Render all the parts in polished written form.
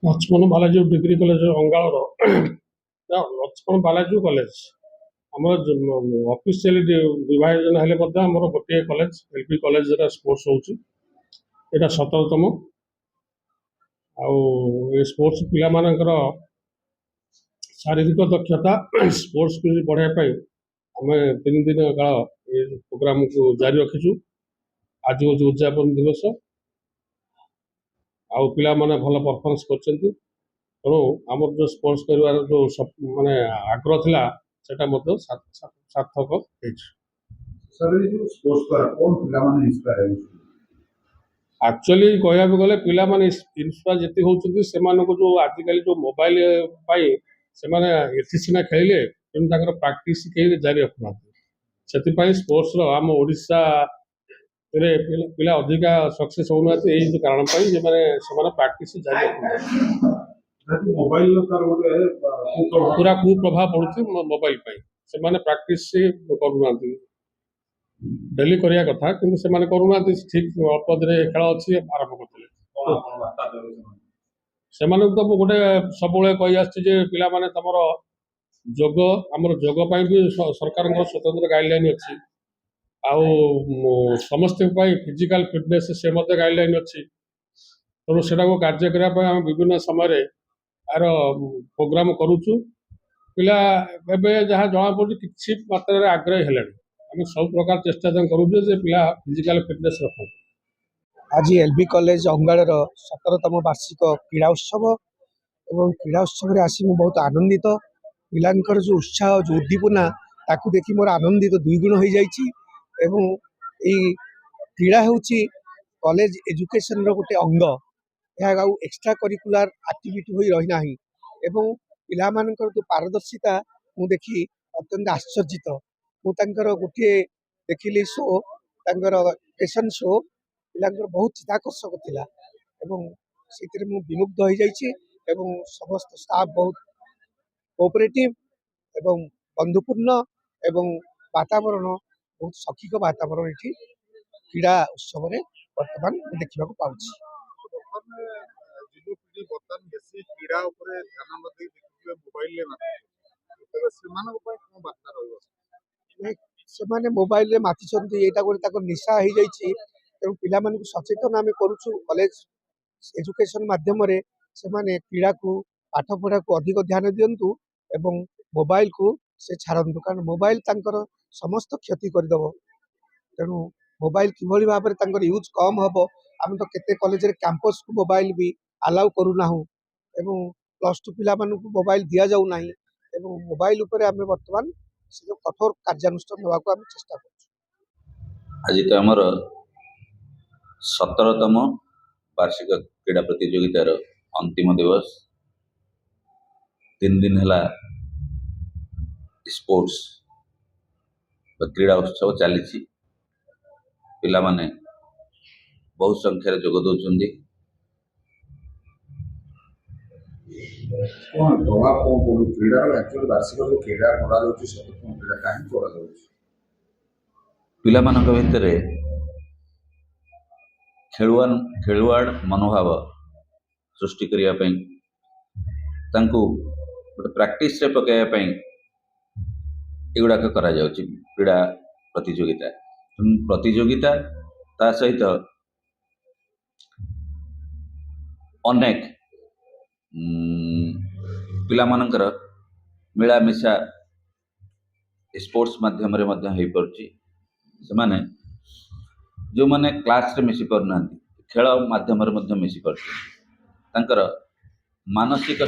Lakshman Balaji degree college ଅଙ୍ଗାଳର Laxman Balaji college ଆମର officially ବିଭାଜନ ହେଲେ ମଧ୍ୟ ଆମର ଗୋଟିଏ କଲେଜ ଏଲ୍ପି କଲେଜରେ ସ୍ପୋର୍ଟସ୍ ହେଉଛି। ଏଇଟା 17ତମ। ଆଉ ଏ ସ୍ପୋର୍ଟସ୍ ପିଲାମାନଙ୍କର ଶାରୀରିକ ଦକ୍ଷତା ସ୍ପୋର୍ଟସ୍ ବଢ଼ାଇବା ପାଇଁ ଆମେ 3 ଦିନ କାଳ ଏ ପ୍ରୋଗ୍ରାମକୁ ଜାରି ରଖିଛୁ। ଆଜି ହେଉଛି ଉଦ୍ଯାପନ ଦିବସ ଆଉ ପିଲାମାନେ ଭଲ ପରଫର୍ମାନ୍ସ କରିଛନ୍ତି। ତେଣୁ ଆମର ଯେଉଁ ସ୍ପୋର୍ଟସ୍ କରିବାର ଯେଉଁ ମାନେ ଆଗ୍ରହ ଥିଲା ସେଟା ମଧ୍ୟ ସାର୍ଥକ ହେଇଛି। ଆକ୍ଚୁଆଲି କହିବାକୁ ଗଲେ ପିଲାମାନେ ଇନ୍ସପାୟାର ଯେତିକି ହେଉଛନ୍ତି ସେମାନଙ୍କୁ ଯେଉଁ ଆଜିକାଲି ଯେଉଁ ମୋବାଇଲ ପାଇଁ ସେମାନେ ଏଠି ସିନା ଖେଳିଲେ କିନ୍ତୁ ତାଙ୍କର ପ୍ରାକ୍ଟିସ୍ କେହି ଜାରି ରଖୁନାହାନ୍ତି। ସେଥିପାଇଁ ସ୍ପୋର୍ଟସ୍ର ଆମ ଓଡ଼ିଶାରେ ପିଲା ଅଧିକା ସକ୍ସେସ୍ ହେଉନାହାନ୍ତି ଏଇ କାରଣ ପାଇଁ ସେମାନେ ପ୍ରାକ୍ଟିସ୍ ଜାରି ରଖୁନାହାନ୍ତି। ପୁରା କୁପ୍ରଭାବ ପଡ଼ୁଛି ମୋବାଇଲ ପାଇଁ। ସେମାନେ ପ୍ରାକ୍ଟିସ୍ କରୁନାହାନ୍ତି। ଡେଲି କରିବା କଥା କିନ୍ତୁ ସେମାନେ କରୁନାହାନ୍ତି। ଠିକ୍ ଅଳ୍ପ ଦିନ ଖେଳ ଅଛି ଆରମ୍ଭ କରିଥିଲେ। ସେମାନଙ୍କୁ ତ ମୁଁ ଗୋଟେ ସବୁବେଳେ କହି ଆସିଛି ଯେ ପିଲାମାନେ ତମର ଯୋଗ ଆମର ଯୋଗ ପାଇଁ ବି ସରକାରଙ୍କର ସ୍ୱତନ୍ତ୍ର ଗାଇଡଲାଇନ୍ ଅଛି। ଆଉ ସମସ୍ତଙ୍କ ପାଇଁ ଫିଜିକାଲ ଫିଟନେସ୍ ସେ ମଧ୍ୟ ଗାଇଡଲାଇନ୍ ଅଛି। ତେଣୁ ସେଟାକୁ କାର୍ଯ୍ୟ କରିବା ପାଇଁ ଆମେ ବିଭିନ୍ନ ସମୟରେ ଆର ପ୍ରୋଗ୍ରାମ କରୁଛୁ। ପିଲା ଏବେ ଯାହା ଜଣାପଡ଼ୁଛି କିଛି ମାତ୍ରାରେ ଆଗ୍ରହୀ ହେଲେଣି। ଆମେ ସବୁ ପ୍ରକାର ଚେଷ୍ଟା କରୁଛୁ ଯେ ପିଲା ଫିଜିକାଲ ଫିଟନେସ୍ ରଖନ୍ତୁ। ଆଜି ଏଲ୍ବି କଲେଜ ଅଙ୍ଗାଳର 17ତମ ବାର୍ଷିକ କ୍ରୀଡ଼ା ଉତ୍ସବ ଏବଂ କ୍ରୀଡ଼ା ଉତ୍ସବରେ ଆସି ମୁଁ ବହୁତ ଆନନ୍ଦିତ। ପିଲାଙ୍କର ଯେଉଁ ଉତ୍ସାହ ଯେଉଁ ଉଦ୍ଦୀପନା ତାକୁ ଦେଖି ମୋର ଆନନ୍ଦିତ ଦ୍ୱିଗୁଣ ହୋଇଯାଇଛି। ଏବଂ ଏଇ କ୍ରୀଡ଼ା ହେଉଛି କଲେଜ ଏଜୁକେସନର ଗୋଟେ ଅଙ୍ଗ। ଏହା ଆଉ ଏକ୍ସଟ୍ରା କରିକୁଲାର ଆକ୍ଟିଭିଟି ହୋଇ ରହିନାହିଁ। ଏବଂ ପିଲାମାନଙ୍କର ଯେଉଁ ପାରଦର୍ଶିତା ମୁଁ ଦେଖି ଅତ୍ୟନ୍ତ ଆଶ୍ଚର୍ଯ୍ୟିତ। ମୁଁ ତାଙ୍କର ଗୋଟିଏ ଦେଖିଲି ଶୋ, ତାଙ୍କର ଫ୍ୟାସନ୍ ଶୋ ପିଲାଙ୍କର ବହୁତ ଚିତ୍ତାକର୍ଷକ ଥିଲା ଏବଂ ସେଥିରେ ମୁଁ ବିମୁଗ୍ଧ ହୋଇଯାଇଛି। ଏବଂ ସମସ୍ତ ଷ୍ଟାଫ୍ ବହୁତ କୋଅପରେଟିଭ୍ ଏବଂ ବନ୍ଧୁପୂର୍ଣ୍ଣ ଏବଂ ବାତାବରଣ ବହୁତ ସଖିକ ବାତାବରଣ ଏଠି କ୍ରୀଡ଼ା ଉତ୍ସବରେ ବର୍ତ୍ତମାନ ଦେଖିବାକୁ ପାଉଛି। ଯୁବପିଢ଼ି ବର୍ତ୍ତମାନ ବେଶୀ କ୍ରୀଡ଼ା ଉପରେ ଧ୍ୟାନ ନ ଦେଇ ଦେଖୁଥିବେ ମୋବାଇଲରେ ମାତିଥିବେ, ସେମାନଙ୍କ ପାଇଁ କ'ଣ ବାର୍ତ୍ତା ରହିବ? ସେମାନେ ମୋବାଇଲରେ ମାତିଛନ୍ତି, ଏଇଟା ଗୋଟେ ତାଙ୍କର ନିଶା ହେଇଯାଇଛି। ତେଣୁ ପିଲାମାନଙ୍କୁ ସଚେତନ ଆମେ କରୁଛୁ। କଲେଜ ଏଜୁକେସନ ମାଧ୍ୟମରେ ସେମାନେ କ୍ରୀଡ଼ାକୁ ପାଠ ପଢ଼ାକୁ ଅଧିକ ଧ୍ୟାନ ଦିଅନ୍ତୁ ଏବଂ ମୋବାଇଲକୁ ସେ ଛାଡ଼ନ୍ତୁ, କାରଣ ମୋବାଇଲ ତାଙ୍କର ସମସ୍ତ କ୍ଷତି କରିଦେବ। ତେଣୁ ମୋବାଇଲ କିଭଳି ଭାବରେ ତାଙ୍କର ୟୁଜ୍ କମ୍ ହେବ। ଆମେ ତ କେତେ କଲେଜରେ କ୍ୟାମ୍ପସକୁ ମୋବାଇଲ ବି ଆଲାଉ କରୁନାହୁଁ ଏବଂ +2 ପିଲାମାନଙ୍କୁ ମୋବାଇଲ ଦିଆଯାଉ ନାହିଁ। ଏବଂ ମୋବାଇଲ ଉପରେ ଆମେ ବର୍ତ୍ତମାନ ସେ କଠୋର କାର୍ଯ୍ୟାନୁଷ୍ଠାନ ନେବାକୁ ଆମେ ଚେଷ୍ଟା କରୁଛୁ। ଆଜି ତ ଆମର 17ତମ ବାର୍ଷିକ କ୍ରୀଡ଼ା ପ୍ରତିଯୋଗିତାର ଅନ୍ତିମ ଦିବସ। 3 ଦିନ ହେଲା ସ୍ପୋର୍ଟସ୍ ବା କ୍ରୀଡ଼ା ଉତ୍ସବ ଚାଲିଛି। ପିଲାମାନେ ବହୁ ସଂଖ୍ୟାରେ ଯୋଗ ଦେଉଛନ୍ତି। ପିଲାମାନଙ୍କ ଭିତରେ ଖେଳୁଆଡ଼ ମନୋଭାବ ସୃଷ୍ଟି କରିବା ପାଇଁ, ତାଙ୍କୁ ଗୋଟେ ପ୍ରାକ୍ଟିସ୍ରେ ପକାଇବା ପାଇଁ ଏଗୁଡ଼ାକ କରାଯାଉଛି କ୍ରୀଡ଼ା ପ୍ରତିଯୋଗିତା। ପ୍ରତିଯୋଗିତା ତା ସହିତ ଅନେକ ପିଲାମାନଙ୍କର ମିଳାମିଶା ସ୍ପୋର୍ଟସ୍ ମାଧ୍ୟମରେ ମଧ୍ୟ ହେଇପାରୁଛି। ସେମାନେ ଯେଉଁମାନେ କ୍ଲାସ୍ରେ ମିଶି ପାରୁନାହାନ୍ତି ଖେଳ ମାଧ୍ୟମରେ ମଧ୍ୟ ମିଶି ପାରୁଛନ୍ତି। ତାଙ୍କର ମାନସିକ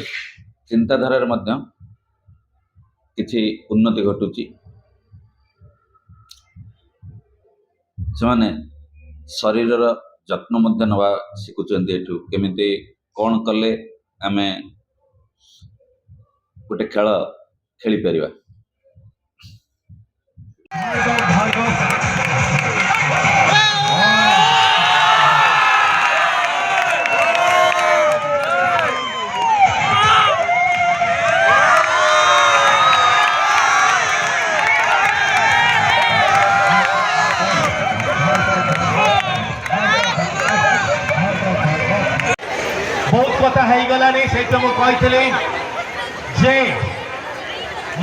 ଚିନ୍ତାଧାରାରେ ମଧ୍ୟ କିଛି ଉନ୍ନତି ଘଟୁଛି। ସେମାନେ ଶରୀରର ଯତ୍ନ ମଧ୍ୟ ନେବା ଶିଖୁଛନ୍ତି। ଏଠୁ କେମିତି କ'ଣ କଲେ ଆମେ ଗୋଟେ ଖେଳ ଖେଳିପାରିବା। बहुत कथा है ହେଲାନି ସେଇଟା ମୁଁ କହିଥିଲି ଯେ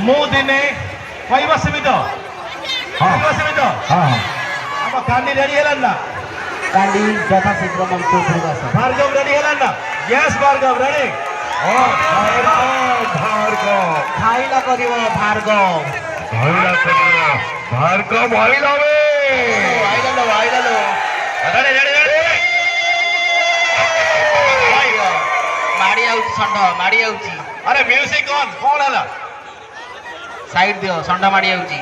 ମୁଁ ଦିନେ କହିବ ସେମିତି କହିବ ସେମିତି ଆମ କାଣ୍ଡି ରେଡି ହେଲାନି ନା କାଣ୍ଡି ଯଥାଶୀଘ୍ର ମଞ୍ଚ ଉପରକୁ ଆସ। ଭାର୍ଗବ ରେଡି ହେଲାନି ନା ୟେସ୍ ଭାର୍ଗବ ରେଡି ଖାଇଲା କରିବ ଭାର୍ଗବ। ମାଡ଼ି ଯାଉଛି ଷଣ୍ଢ ମାଡ଼ି ଯାଉଛି। ଆରେ ମ୍ୟୁଜିକ ଅନ୍ କଣ ହେଲା ସାଇଡ ଦିଅ ଷଣ୍ଢ ମାଡ଼ି ଯାଉଛି।